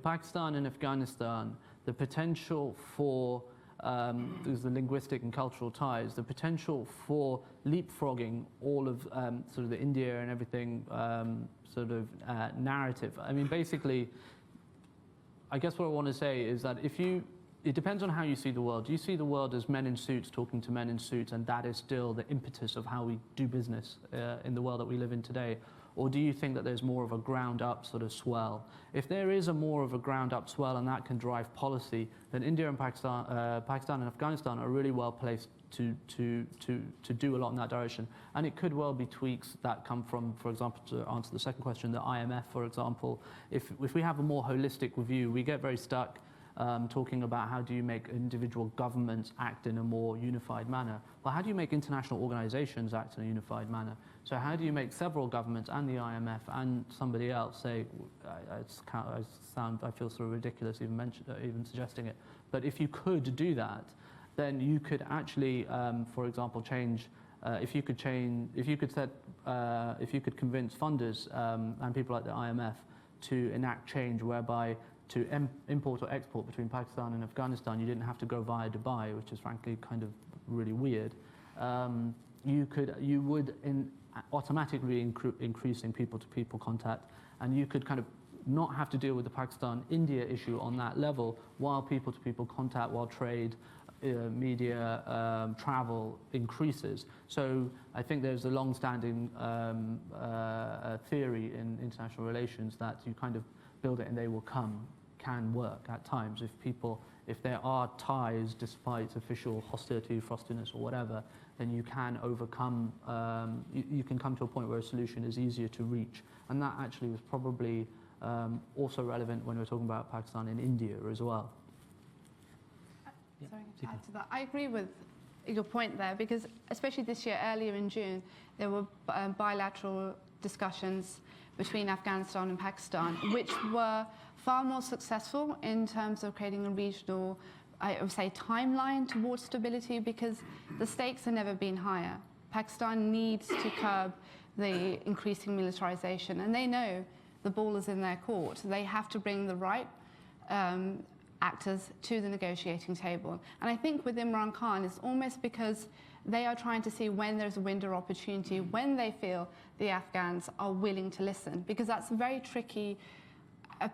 Pakistan and Afghanistan, the potential for there's the linguistic and cultural ties, the potential for leapfrogging all of sort of the India and everything narrative. I mean, basically, I guess what I want to say is that it depends on how you see the world. Do you see the world as men in suits talking to men in suits, and that is still the impetus of how we do business in the world that we live in today? Or do you think that there's more of a ground-up sort of swell? If there is more of a ground-up swell and that can drive policy, then India and Pakistan and Afghanistan are really well placed to do a lot in that direction. And it could well be tweaks that come from, for example, to answer the second question, the IMF, for example. If we have a more holistic review, we get very stuck talking about how do you make individual governments act in a more unified manner. Well, how do you make international organizations act in a unified manner? So how do you make several governments and the IMF and somebody else say, I feel sort of ridiculous even suggesting it, but if you could do that, then you could actually, for example, change. If you could convince funders and people like the IMF to enact change whereby to import or export between Pakistan and Afghanistan, you didn't have to go via Dubai, which is frankly kind of really weird. You would automatically increasing people-to-people contact, and you could kind of not have to deal with the Pakistan-India issue on that level, while people-to-people contact, while trade, media, travel increases. So I think there's a long-standing theory in international relations that you kind of build it and they will come, can work at times. If there are ties, despite official hostility, frostiness or whatever, then you can overcome, you can come to a point where a solution is easier to reach. And that actually was probably also relevant when we're talking about Pakistan and India as well. Sorry, to add to that, I agree with your point there, because especially this year, earlier in June, there were bilateral discussions between Afghanistan and Pakistan, which were far more successful in terms of creating a regional, I would say, timeline towards stability, because the stakes have never been higher. Pakistan needs to curb the increasing militarization, and they know the ball is in their court. They have to bring the right actors to the negotiating table. And I think with Imran Khan, it's almost because they are trying to see when there's a window of opportunity, when they feel the Afghans are willing to listen, because that's a very tricky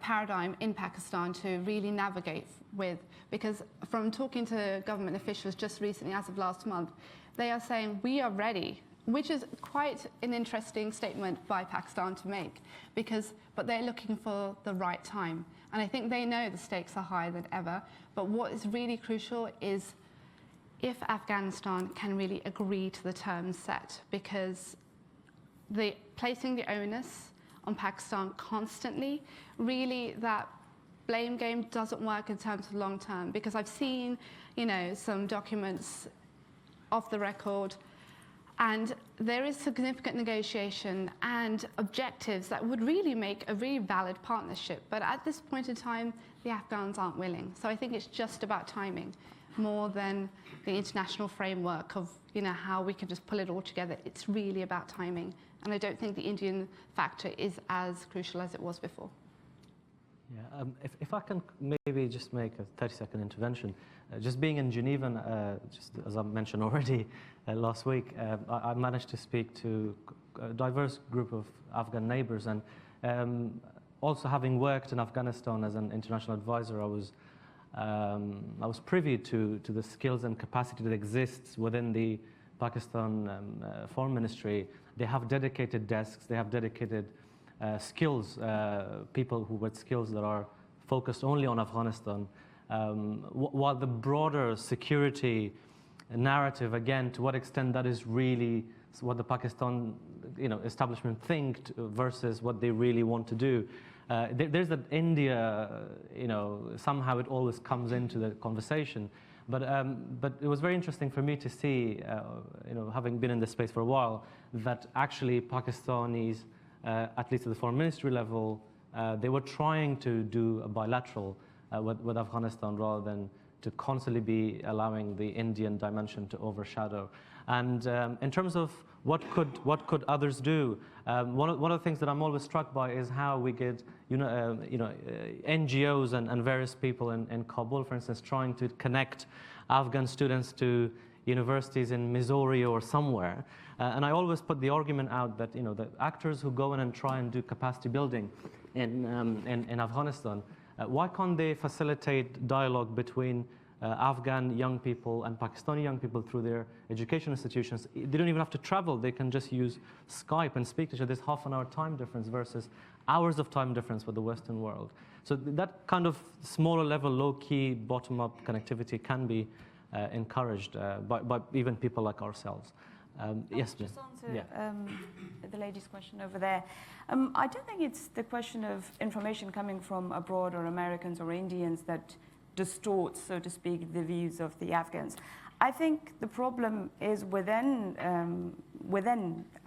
paradigm in Pakistan to really navigate with, because from talking to government officials just recently, as of last month, they are saying, we are ready, which is quite an interesting statement by Pakistan to make, but they're looking for the right time. And I think they know the stakes are higher than ever, but what is really crucial is if Afghanistan can really agree to the terms set, because placing the onus on Pakistan constantly, really that blame game doesn't work in terms of long term, because I've seen, some documents off the record, and there is significant negotiation and objectives that would really make a really valid partnership. But at this point in time, the Afghans aren't willing. So I think it's just about timing more than the international framework of how we can just pull it all together. It's really about timing. And I don't think the Indian factor is as crucial as it was before. Yeah, if I can maybe just make a 30-second intervention. Just being in Geneva, just as I mentioned already last week, I managed to speak to a diverse group of Afghan neighbours, and also having worked in Afghanistan as an international advisor, I was privy to the skills and capacity that exists within the Pakistan Foreign Ministry. They have dedicated desks, they have dedicated skills, people who with skills that are focused only on Afghanistan, while the broader security narrative, again, to what extent that is really what the Pakistan establishment think versus what they really want to do. There's that India, somehow it always comes into the conversation. But it was very interesting for me to see, having been in this space for a while, that actually Pakistanis, at least at the foreign ministry level, they were trying to do a bilateral with Afghanistan rather than to constantly be allowing the Indian dimension to overshadow. And in terms of what could others do, one of the things that I'm always struck by is how we get NGOs and various people in Kabul, for instance, trying to connect Afghan students to universities in Missouri or somewhere. And I always put the argument out that the actors who go in and try and do capacity building in Afghanistan, why can't they facilitate dialogue between Afghan young people and Pakistani young people through their education institutions? They don't even have to travel. They can just use Skype and speak to each other. There's half an hour time difference versus hours of time difference with the Western world. So that kind of smaller level, low-key, bottom-up connectivity can be encouraged by even people like ourselves. Yes, just answer the lady's question over there. I don't think it's the question of information coming from abroad or Americans or Indians that distorts, so to speak, the views of the Afghans. I think the problem is within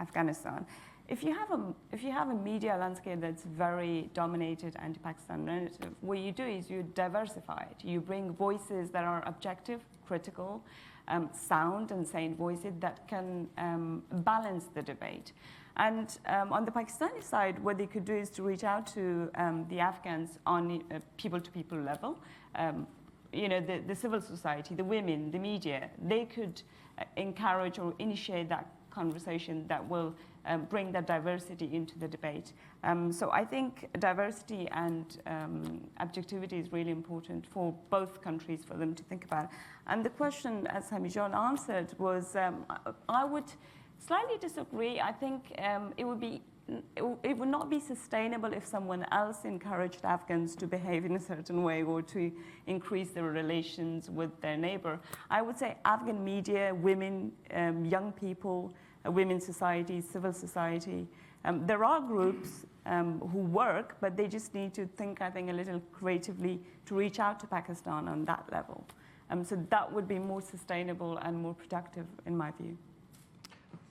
Afghanistan. If you have a media landscape that's very dominated anti-Pakistan narrative, what you do is you diversify it. You bring voices that are objective, critical, sound and sane voices that can balance the debate. And on the Pakistani side, what they could do is to reach out to the Afghans on a people-to-people level. The civil society, the women, the media, they could encourage or initiate that conversation that will bring that diversity into the debate. So I think diversity and objectivity is really important for both countries for them to think about. And the question, as Hamijan answered, was I would slightly disagree. I think it would not be sustainable if someone else encouraged Afghans to behave in a certain way or to increase their relations with their neighbor. I would say Afghan media, women, young people, women's society, civil society. There are groups who work, but they just need to think, I think, a little creatively to reach out to Pakistan on that level. So that would be more sustainable and more productive, in my view.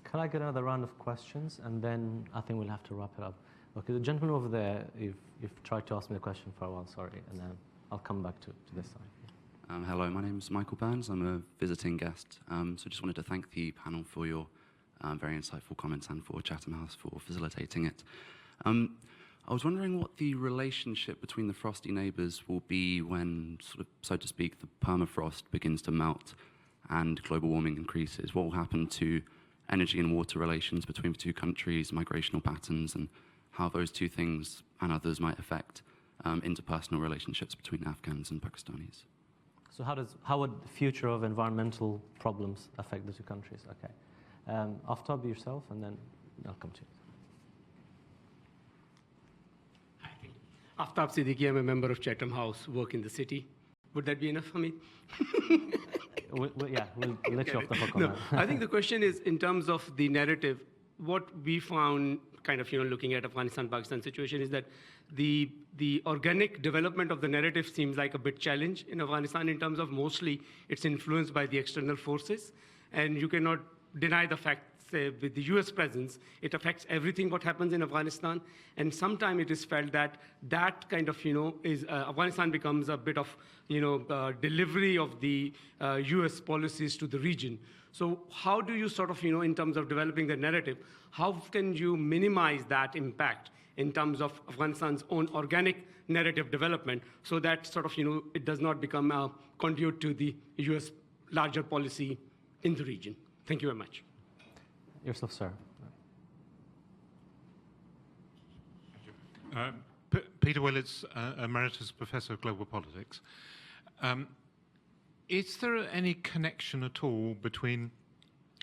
Can I get another round of questions? And then I think we'll have to wrap it up. Okay, the gentleman over there, you've tried to ask me the question for a while, sorry, and then I'll come back to this side. Hello, my name is Michael Burns. I'm a visiting guest. So just wanted to thank the panel for your very insightful comments and for Chatham House for facilitating it. I was wondering what the relationship between the Frosty neighbours will be when, sort of, so to speak, the permafrost begins to melt and global warming increases. What will happen to energy and water relations between the two countries, migrational patterns, and how those two things and others might affect interpersonal relationships between Afghans and Pakistanis? So how would the future of environmental problems affect the two countries? Okay. Aftab, yourself, and then I'll come to you. Aftab Siddiqui, I'm a member of Chatham House, work in the city. Would that be enough for me? We'll let you off the hook on that. I think the question is, in terms of the narrative, what we found kind of, looking at Afghanistan-Pakistan situation is that the organic development of the narrative seems like a bit challenge in Afghanistan in terms of mostly it's influenced by the external forces. And you cannot deny the fact, say, with the US presence, it affects everything what happens in Afghanistan. And sometimes it is felt that that kind of, is Afghanistan becomes a bit of, delivery of the US policies to the region. So how do you sort of, in terms of developing the narrative, how can you minimize that impact in terms of Afghanistan's own organic narrative development so that sort of, it does not become a conduit to the US larger policy in the region? Thank you very much. Yourself, sir. Peter Willits, Emeritus Professor of Global Politics. Is there any connection at all between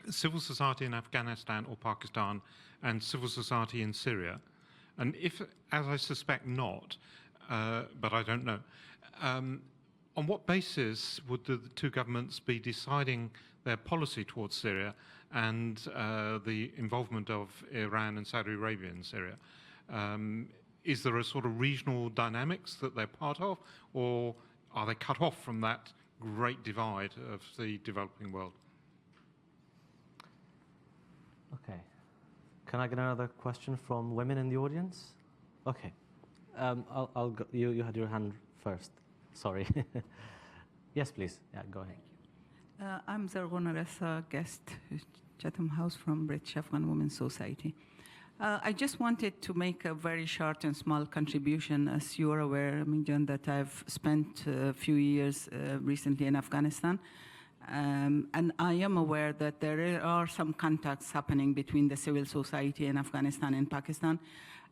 civil society in Afghanistan or Pakistan and civil society in Syria? And if, as I suspect not, but I don't know, on what basis would the two governments be deciding their policy towards Syria and the involvement of Iran and Saudi Arabia in Syria? Is there a sort of regional dynamics that they're part of, or are they cut off from that great divide of the developing world? Okay. Can I get another question from women in the audience? Okay. I'll go. You had your hand first. Sorry. Yes, please. Yeah, go ahead. I'm Zarghona Ressa, guest Chatham House from British Afghan Women's Society. I just wanted to make a very short and small contribution. As you are aware, Minjan, that I've spent a few years recently in Afghanistan. And I am aware that there are some contacts happening between the civil society in Afghanistan and Pakistan.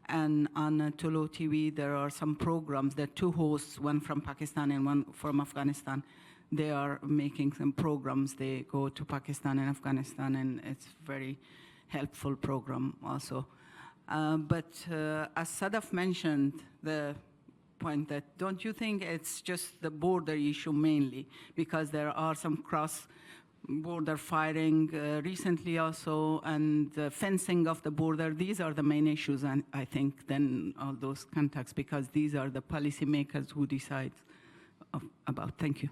And on Tolo TV, there are some programs. There are two hosts, one from Pakistan and one from Afghanistan. They are making some programs. They go to Pakistan and Afghanistan, and it's very helpful program also. But as Sadaf mentioned, the point that don't you think it's just the border issue mainly, because there are some cross-border firing recently also, and the fencing of the border. These are the main issues, and I think then all those contacts, because these are the policymakers who decide about. Thank you.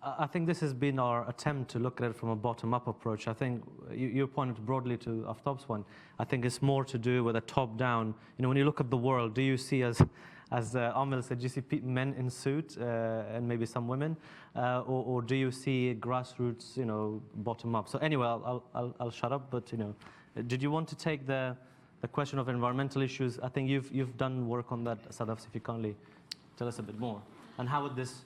I think this has been our attempt to look at it from a bottom-up approach. I think you pointed broadly to Aftab's one. I think it's more to do with a top-down. When you look at the world, do you see, as Amel said, do you see men in suit and maybe some women, or do you see grassroots, bottom-up? So anyway, I'll shut up. But did you want to take the question of environmental issues? I think you've done work on that, Sadaf. If you kindly tell us a bit more, and how would this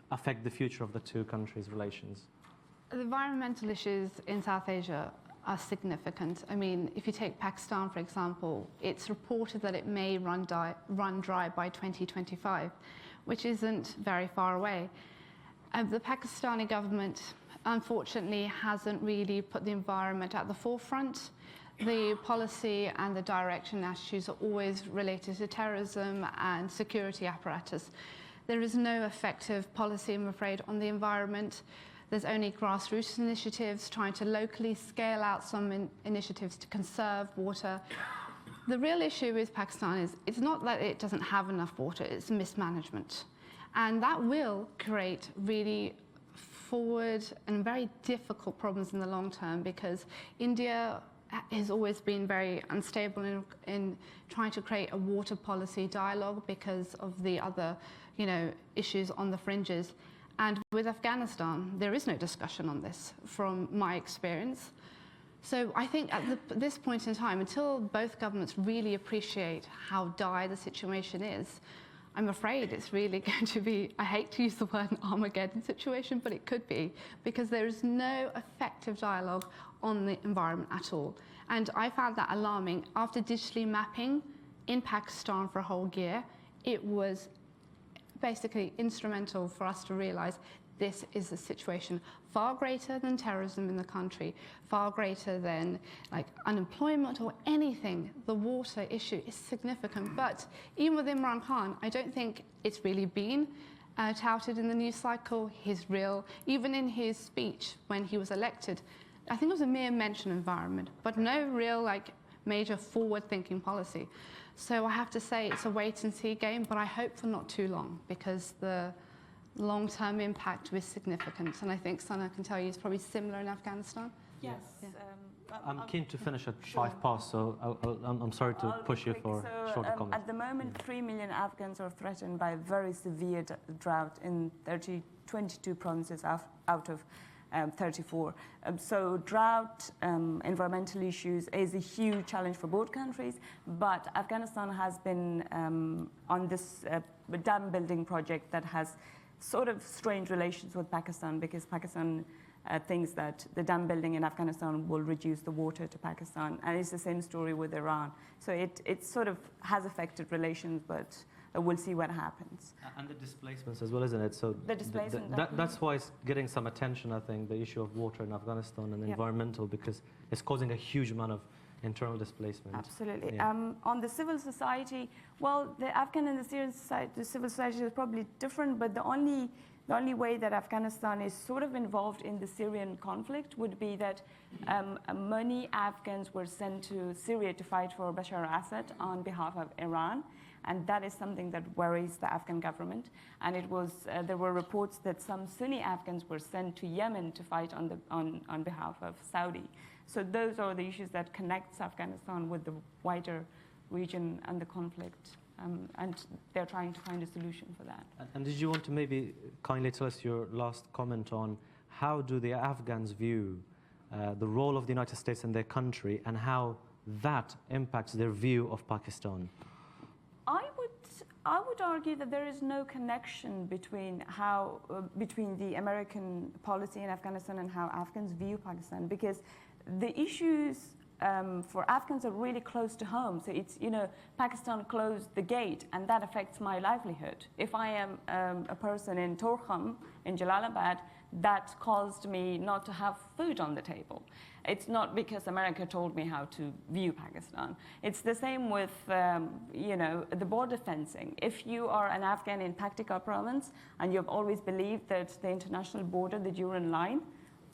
affect the future of the two countries' relations? The environmental issues in South Asia are significant. I mean, if you take Pakistan, for example, it's reported that it may run dry by 2025, which isn't very far away. The Pakistani government, unfortunately, hasn't really put the environment at the forefront. The policy and the direction and attitudes are always related to terrorism and security apparatus. There is no effective policy, I'm afraid, on the environment. There's only grassroots initiatives trying to locally scale out some initiatives to conserve water. The real issue with Pakistan is it's not that it doesn't have enough water, it's mismanagement. And that will create really straightforward and very difficult problems in the long term, because India has always been very unstable in trying to create a water policy dialogue because of the other, issues on the fringes. And with Afghanistan, there is no discussion on this from my experience. So I think at this point in time, until both governments really appreciate how dire the situation is, I'm afraid it's really going to be, I hate to use the word an Armageddon situation, but it could be, because there is no effective dialogue on the environment at all. And I found that alarming. After digitally mapping in Pakistan for a whole year, it was basically instrumental for us to realize this is a situation far greater than terrorism in the country, far greater than unemployment or anything. The water issue is significant. But even with Imran Khan, I don't think it's really been touted in the news cycle. Even in his speech when he was elected, I think it was a mere mention of environment, but no real major forward-thinking policy. So I have to say it's a wait-and-see game, but I hope for not too long, because the long-term impact was significant. And I think Sana can tell you it's probably similar in Afghanistan. Yes. Yeah. I'm keen to finish at 5 past, so I'm sorry to push you for shorter comments. At the moment, 3 million Afghans are threatened by very severe drought in 22 provinces out of 34. So drought, environmental issues is a huge challenge for both countries, but Afghanistan has been on this dam building project that has sort of strained relations with Pakistan, because Pakistan thinks that the dam building in Afghanistan will reduce the water to Pakistan, and it's the same story with Iran. So it sort of has affected relations, but we'll see what happens. And the displacements as well, isn't it? So the displacement. That's why it's getting some attention, I think, the issue of water in Afghanistan and environmental, because it's causing a huge amount of internal displacement. Absolutely. Yeah. On the civil society, well, the Afghan and the Syrian society, the civil society is probably different, but the only way that Afghanistan is sort of involved in the Syrian conflict would be that many Afghans were sent to Syria to fight for Bashar al-Assad on behalf of Iran. And that is something that worries the Afghan government. And there were reports that some Sunni Afghans were sent to Yemen to fight on behalf of Saudi. So those are the issues that connects Afghanistan with the wider region and the conflict. And they're trying to find a solution for that. And did you want to maybe kindly tell us your last comment on how do the Afghans view the role of the United States in their country, and how that impacts their view of Pakistan? I would argue that there is no connection between the American policy in Afghanistan and how Afghans view Pakistan, because the issues for Afghans are really close to home. So it's, Pakistan closed the gate, and that affects my livelihood. If I am a person in Torkham, in Jalalabad, that caused me not to have food on the table. It's not because America told me how to view Pakistan. It's the same with, the border fencing. If you are an Afghan in Paktika province and you've always believed that the international border, the Durand line,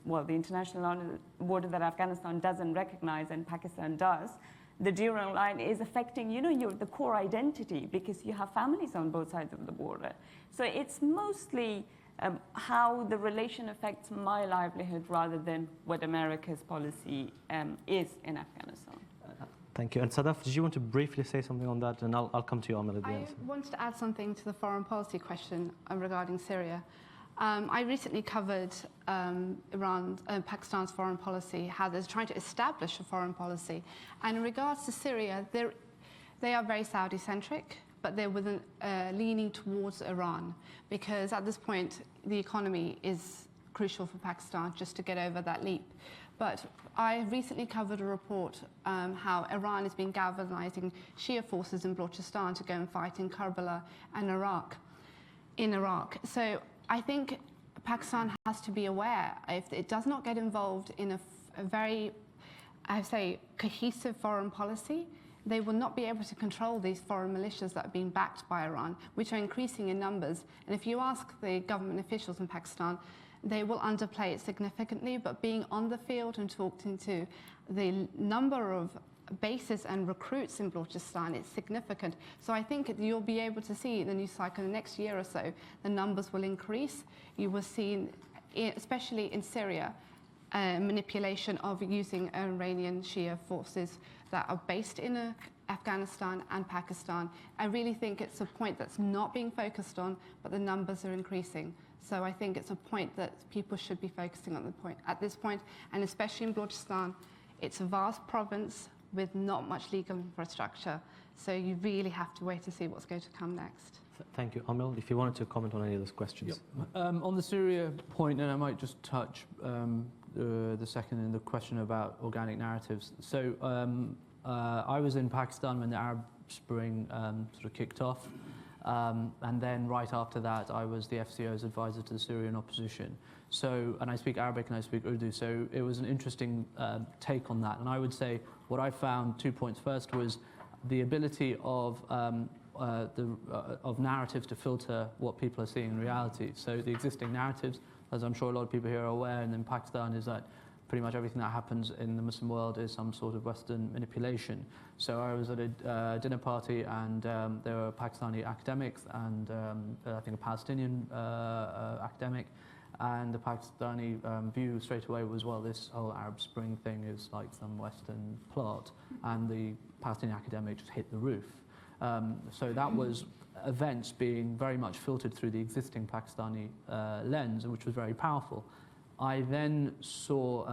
well, the international border that Afghanistan doesn't recognize and Pakistan does, the Durand line is affecting, the core identity, because you have families on both sides of the border. So it's mostly how the relation affects my livelihood rather than what America's policy is in Afghanistan. Thank you. And Sadaf, did you want to briefly say something on that? And I'll come to you, Ahmed, at the end. I wanted to add something to the foreign policy question regarding Syria. I recently covered Pakistan's foreign policy, how they're trying to establish a foreign policy. And in regards to Syria, they are very Saudi-centric, but they're with leaning towards Iran, because at this point, the economy is crucial for Pakistan just to get over that leap. But I recently covered a report how Iran has been galvanizing Shia forces in Balochistan to go and fight in Karbala and in Iraq. So I think Pakistan has to be aware, if it does not get involved in a very, cohesive foreign policy, they will not be able to control these foreign militias that are being backed by Iran, which are increasing in numbers. And if you ask the government officials in Pakistan, they will underplay it significantly, but being on the field and talking to the number of bases and recruits in Balochistan, it's significant. So I think you'll be able to see in the news cycle in the next year or so, the numbers will increase. You will see especially in Syria, manipulation of using Iranian Shia forces that are based in Afghanistan and Pakistan. I really think it's a point that's not being focused on, but the numbers are increasing. So I think it's a point that people should be focusing on at this point, and especially in Balochistan. It's a vast province with not much legal infrastructure, so you really have to wait to see what's going to come next. Thank you. Amil, if you wanted to comment on any of those questions. Yep. On the Syria point, and I might just touch the second in the question about organic narratives. So I was in Pakistan when the Arab Spring sort of kicked off, and then right after that I was the FCO's advisor to the Syrian opposition. So, and I speak Arabic and I speak Urdu, so it was an interesting take on that. And I would say what I found, 2 points. First was the ability of narratives to filter what people are seeing in reality. So the existing narratives, as I'm sure a lot of people here are aware, and in Pakistan, is that pretty much everything that happens in the Muslim world is some sort of Western manipulation. So I was at a dinner party, and there were Pakistani academics and I think a Palestinian academic, and the Pakistani view straight away was, well, this whole Arab Spring thing is like some Western plot, and the Palestinian academic just hit the roof. So that was events being very much filtered through the existing Pakistani lens, which was very powerful. I then saw,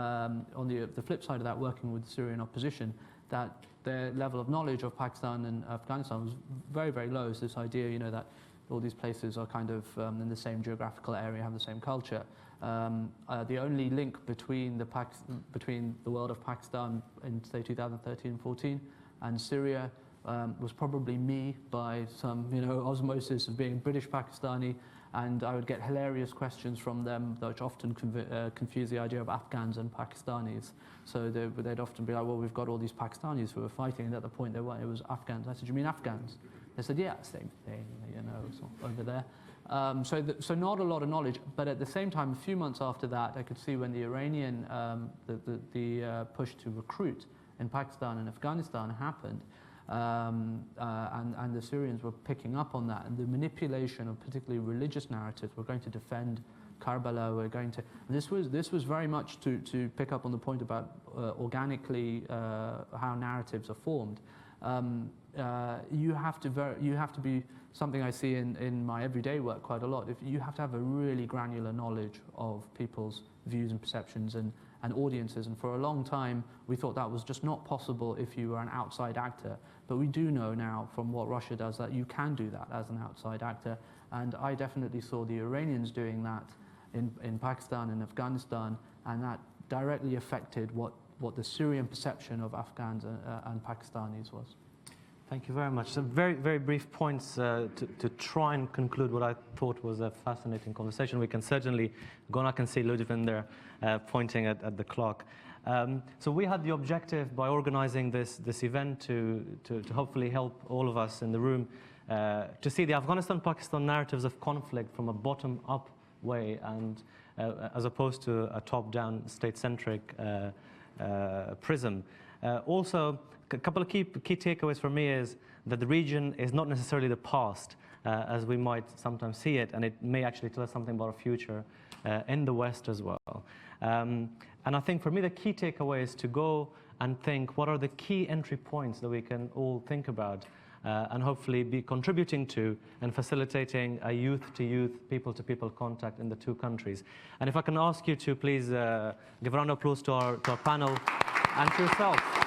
on the flip side of that, working with the Syrian opposition, that their level of knowledge of Pakistan and Afghanistan was very, very low. So this idea, that all these places are kind of in the same geographical area, have the same culture. The only link between the world of Pakistan in, say, 2013 and 14 and Syria was probably me, by some osmosis of being British Pakistani, and I would get hilarious questions from them, which often confuse the idea of Afghans and Pakistanis. So they'd often be like, well, we've got all these Pakistanis who are fighting, and at the point they weren't, it was Afghans. I said, you mean Afghans? They said, yeah, same thing, it's over there. So not a lot of knowledge, but at the same time, a few months after that, I could see when the Iranian the push to recruit in Pakistan and Afghanistan happened, and the Syrians were picking up on that, and the manipulation of particularly religious narratives. We're going to defend Karbala. We're going to. This was very much to pick up on the point about organically how narratives are formed. You have to be something I see in my everyday work quite a lot. If you have to have a really granular knowledge of people's views and perceptions and audiences, and for a long time we thought that was just not possible if you were an outside actor. But we do know now from what Russia does that you can do that as an outside actor, and I definitely saw the Iranians doing that in Pakistan and Afghanistan, and that directly affected what the Syrian perception of Afghans and Pakistanis was. Thank you very much. So very, very brief points to try and conclude what I thought was a fascinating conversation. We can certainly go on. I can see Ludwig there pointing at the clock. So we had the objective by organizing this event to hopefully help all of us in the room to see the Afghanistan-Pakistan narratives of conflict from a bottom-up way, and as opposed to a top-down, state-centric prism. Also, a couple of key takeaways for me is that the region is not necessarily the past, as we might sometimes see it, and it may actually tell us something about our future in the West as well. And I think for me the key takeaway is to go and think what are the key entry points that we can all think about and hopefully be contributing to and facilitating a youth-to-youth, people-to-people contact in the two countries. And if I can ask you to please give a round of applause to our panel and to yourself.